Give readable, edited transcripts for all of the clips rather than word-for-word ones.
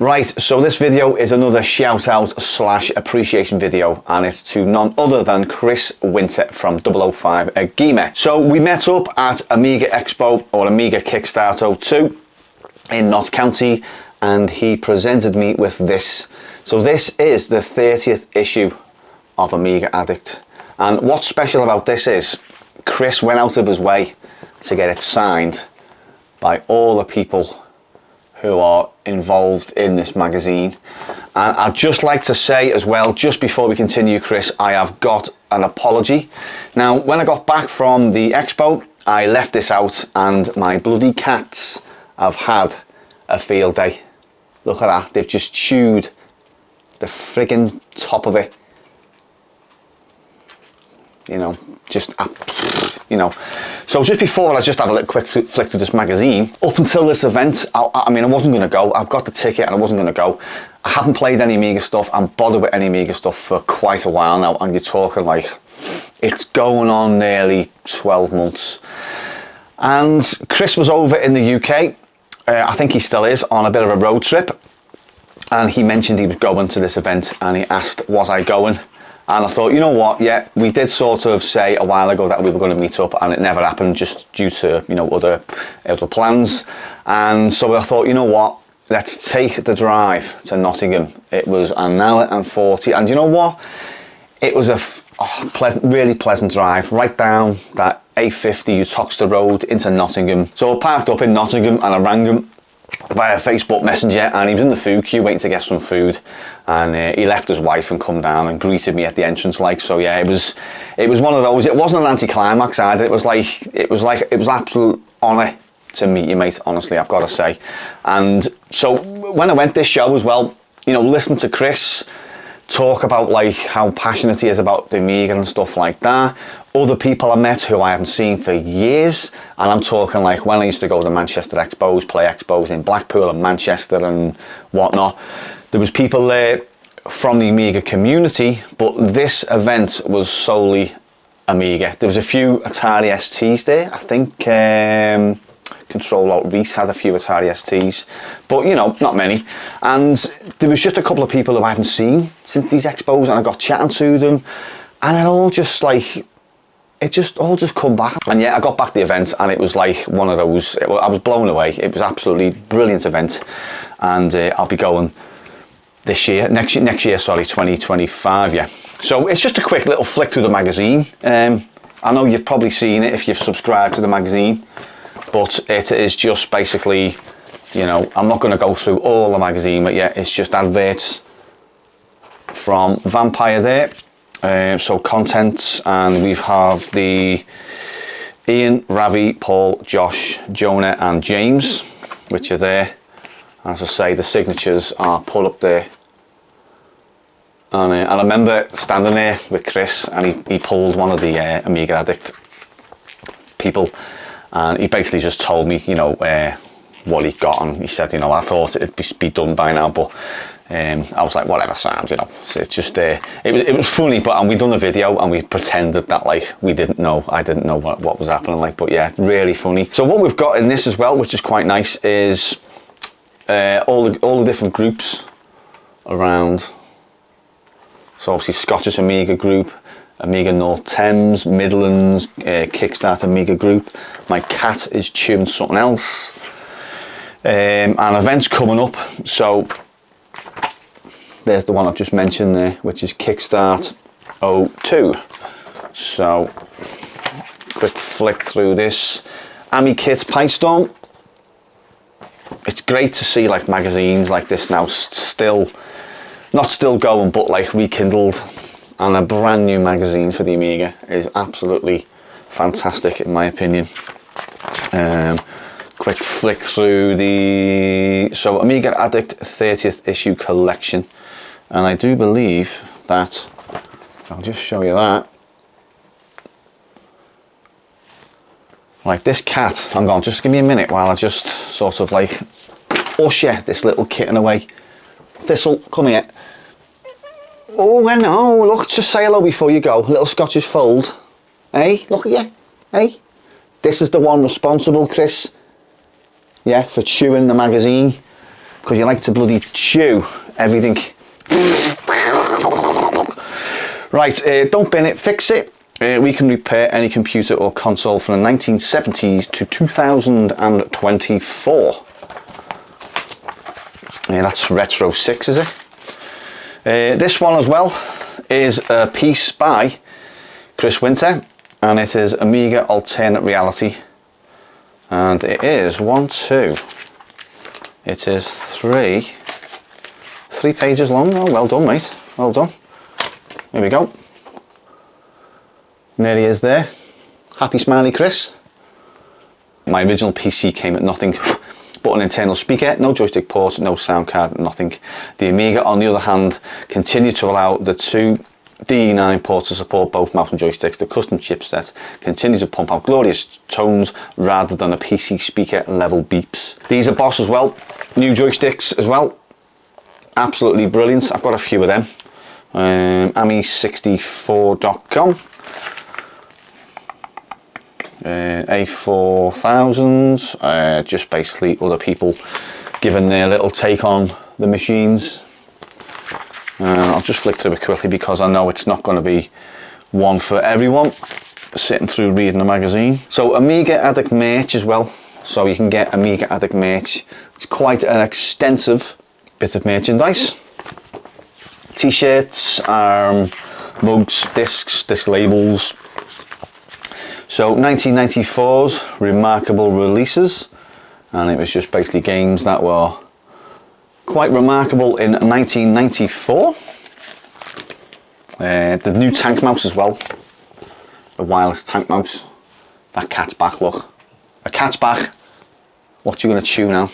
Right, so this video is another shout out / appreciation video, and it's to none other than Chris Winter from 005 Gamer. So we met up at Amiga Expo, or Amiga Kickstart 02 in Notts County, and he presented me with this. So this is the 30th issue of Amiga Addict, and what's special about this is Chris went out of his way to get it signed by all the people who are involved in this magazine. And I'd just like to say as well, just before we continue, Chris, I have got an apology. Now, when I got back from the expo, I left this out and my bloody cats have had a field day. Look at that, they've just chewed the friggin' top of it. You know, just, you know. So just before I just have a little quick flick through this magazine, up until this event, I mean, I wasn't going to go. I've got the ticket and I wasn't going to go. I haven't played any Amiga stuff and bothered with any Amiga stuff for quite a while now, and you're talking like, it's going on nearly 12 months. And Chris was over in the UK, I think he still is, on a bit of a road trip, and he mentioned he was going to this event, and he asked, was I going? And I thought, you know what, yeah, we did sort of say a while ago that we were going to meet up, and it never happened just due to, you know, other plans. And so I thought, you know what, let's take the drive to Nottingham. It was an hour and 40, and you know what? It was a really pleasant drive, right down that A50 Utoxeter Road into Nottingham. So I parked up in Nottingham and I rang him via Facebook Messenger, and he was in the food queue waiting to get some food, and he left his wife and come down and greeted me at the entrance. Like, so yeah, it was one of those. It wasn't an anticlimax either. It was absolute honour to meet you, mate, honestly, I've got to say. And so when I went this show as well, you know, listen to Chris talk about like how passionate he is about the Amiga and stuff like that. Other people I met who I haven't seen for years, and I'm talking like when I used to go to Manchester Expos, play Expos in Blackpool and Manchester and whatnot, there was people there from the Amiga community, but this event was solely Amiga. There was a few Atari STs there, I think. Control Alt Reese had a few Atari STs, but you know, not many. And there was just a couple of people who I haven't seen since these expos, and I got chatting to them, and it all just like, it just all come back. And yeah, I got back to the event, and it was like one of those, I was blown away. It was absolutely brilliant event, and I'll be going this year, next year, sorry, 2025, yeah. So it's just a quick little flick through the magazine. I know you've probably seen it if you've subscribed to the magazine, but it is just basically, you know, I'm not going to go through all the magazine, but yeah, it's just adverts from Vampire there. So contents, and we have the Ian, Ravi, Paul, Josh, Jonah and James, which are there. As I say, the signatures are put up there. And I remember standing there with Chris, and he pulled one of the Amiga Addict people, and he basically just told me, you know, what he got, and he said, you know, I thought it'd be done by now, but I was like, whatever, Sam, you know. So it's just it was funny, but and we done a video and we pretended that like we didn't know, I didn't know what was happening, like, but yeah, really funny. So what we've got in this as well, which is quite nice, is all the different groups around. So obviously Scottish Amiga Group, Amiga North Thames, Midlands, Kickstart Amiga Group. My cat is chewing something else. And events coming up. So there's the one I've just mentioned there, which is Kickstart 02. So quick flick through this. Ami Kit Pipestone. It's great to see like magazines like this now not still going, but like rekindled. And a brand new magazine for the Amiga is absolutely fantastic in my opinion. Quick flick through so Amiga Addict 30th issue collection, and I do believe that, I'll just show you that, like this cat, hang on, just give me a minute while I just sort of like usher this little kitten away. Thistle, come here. Oh, no, look, just say hello before you go. Little Scottish fold. Hey, look at you. Hey, this is the one responsible, Chris. Yeah, for chewing the magazine. because you like to bloody chew everything. Right, don't bin it, fix it. We can repair any computer or console from the 1970s to 2024. Yeah, that's Retro 6, is it? This one as well is a piece by Chris Winter, and it is Amiga Alternate Reality. And it is it is three pages long. Oh, well done, mate. Well done. Here we go. And there he is there. Happy smiley Chris. My original PC came with nothing but an internal speaker, no joystick port, no sound card, nothing. The Amiga, on the other hand, continued to allow the two D9 ports to support both mouse and joysticks. The custom chipset continued to pump out glorious tones rather than a PC speaker level beeps. These are Boss as well, new joysticks as well. Absolutely brilliant. I've got a few of them. Ami64.com. A4000, just basically other people giving their little take on the machines. I'll just flick through it quickly because I know it's not going to be one for everyone sitting through reading a magazine. So Amiga Addict merch as well, so you can get Amiga Addict merch. It's quite an extensive bit of merchandise. T-shirts, mugs, disc labels. So 1994's remarkable releases, and it was just basically games that were quite remarkable in 1994. The new tank mouse as well, the wireless tank mouse. That cat's back, look. A cat's back. What you gonna chew now?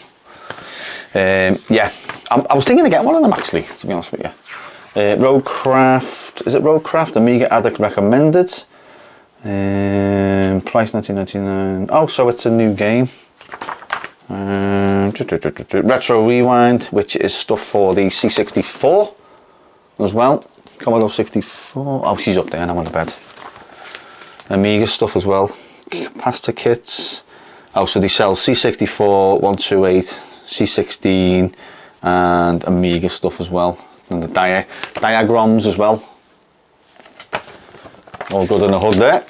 Yeah, I was thinking of getting one of them actually, to be honest with you. Roadcraft, is it Roadcraft? Amiga Addict recommended. Price $19.99. Oh, so it's a new game. Retro Rewind, which is stuff for the C64 as well. Commodore 64. Oh, she's up there and I'm on the bed. Amiga stuff as well. Capacitor kits. Oh, so they sell C64, 128, C16, and Amiga stuff as well. And the diagrams as well. All good in the hood there.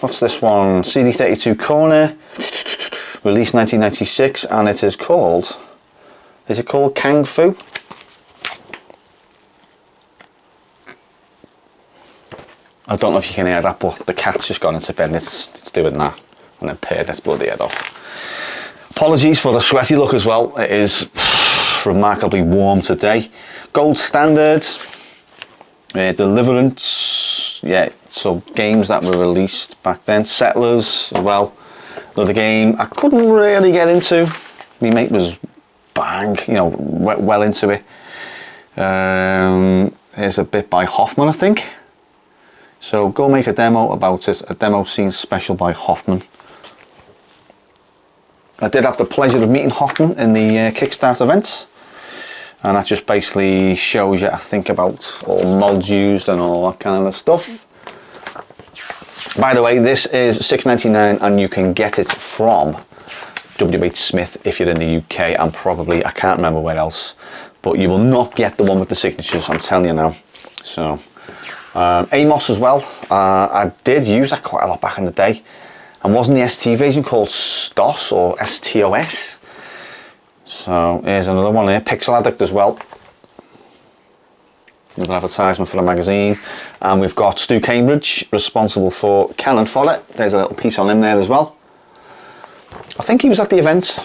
What's this one? CD32 Corner, released 1996, and it is called, is it called Kung Fu? I don't know if you can hear that, but the cat's just gone into bed and it's doing that, and then pared its bloody head off. Apologies for the sweaty look as well. It is remarkably warm today. Gold standard. Deliverance, yeah, so games that were released back then. Settlers as well, another game I couldn't really get into. My mate was bang, you know, well into it. Here's a bit by Hoffman, I think. So go make a demo about it, a demo scene special by Hoffman. I did have the pleasure of meeting Hoffman in the Kickstart events. And that just basically shows you, I think, about all mods used and all that kind of stuff. By the way, this is $6.99 and you can get it from W.H. Smith if you're in the UK, and probably, I can't remember where else. But you will not get the one with the signatures, I'm telling you now. So, Amos as well. I did use that quite a lot back in the day. And wasn't the ST version called STOS or STOS? So here's another one here, Pixel Addict as well. Another advertisement for the magazine. And we've got Stu Cambridge, responsible for Canon Fodder. There's a little piece on him there as well. I think he was at the event.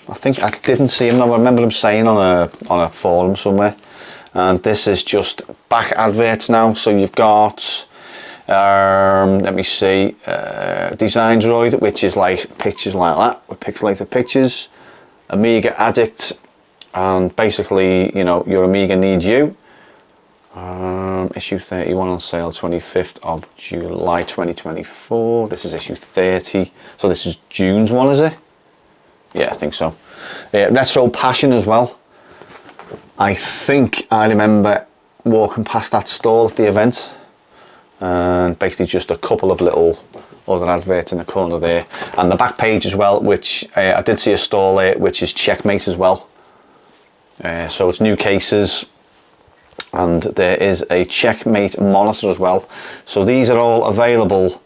I think I didn't see him. I remember him saying on a forum somewhere. And this is just back adverts now. So you've got, let me see, Design Droid, which is like pictures like that, with pixelated pictures. Amiga Addict, and basically, you know, your Amiga needs you. Issue 31 on sale 25th of July 2024. This is issue 30, so this is June's one, is it? Yeah, I think so. Retro Passion as well. I think I remember walking past that stall at the event, and basically just a couple of little other adverts in the corner there, and the back page as well, which I did see a stall there, which is Checkmate as well. So it's new cases, and there is a Checkmate monitor as well. So these are all available.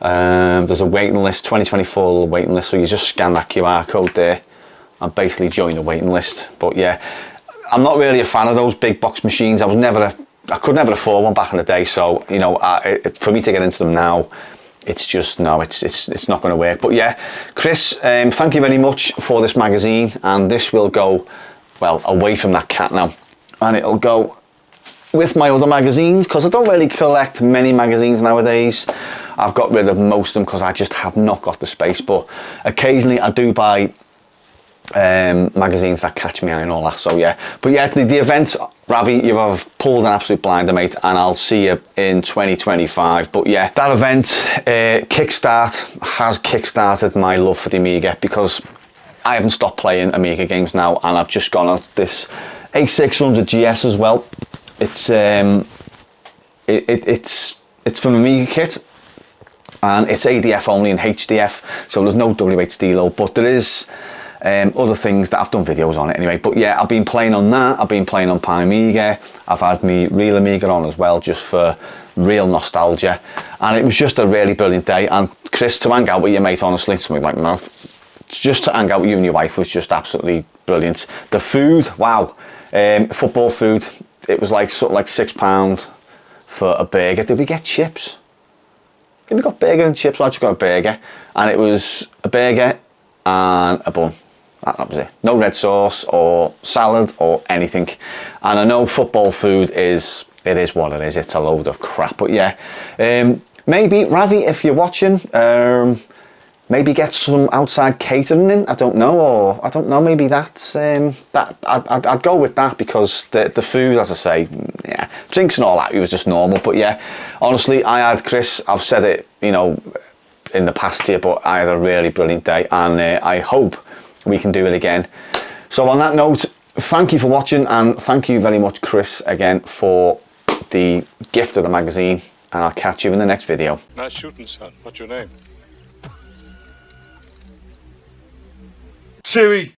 There's a waiting list, 2024 waiting list, so you just scan that QR code there and basically join the waiting list. But yeah, I'm not really a fan of those big box machines. I could never afford one back in the day, so you know, for me to get into them now, it's just no, it's not going to work. But yeah, Chris, thank you very much for this magazine, and this will go, well, away from that cat now, and it'll go with my other magazines, because I don't really collect many magazines nowadays. I've got rid of most of them because I just have not got the space, but occasionally I do buy magazines that catch me eye and all that. So yeah, but yeah, the events, Ravi, you have pulled an absolute blinder, mate, and I'll see you in 2025. But yeah, that event, Kickstart, has kickstarted my love for the Amiga, because I haven't stopped playing Amiga games now, and I've just gone on this A600 GS as well. It's it's from Amiga kit, and it's ADF only and HDF, so there's no W8 stilo, but there is other things that I've done videos on it anyway. But yeah, I've been playing on that, I've been playing on Pan Amiga, I've had me real Amiga on as well, just for real nostalgia, and it was just a really brilliant day. And Chris, to hang out with your mate, honestly, something like that, just to hang out with you and your wife was just absolutely brilliant. The food, wow, football food, it was like sort of like £6 for a burger. Did we get chips? Did we got burger and chips? I just got a burger, and it was a burger and a bun. That was it. No red sauce or salad or anything. And I know football food is what it is. It's a load of crap. But yeah, maybe Ravi, if you're watching, maybe get some outside catering in. I don't know, or I don't know. Maybe that's I'd go with that, because the food, as I say, yeah, drinks and all that, it was just normal. But yeah, honestly, I had, Chris, I've said it, you know, in the past here, but I had a really brilliant day, and I hope we can do it again. So on that note, thank you for watching, and thank you very much, Chris, again, for the gift of the magazine, and I'll catch you in the next video. Nice shooting, son. What's your name? Chewy.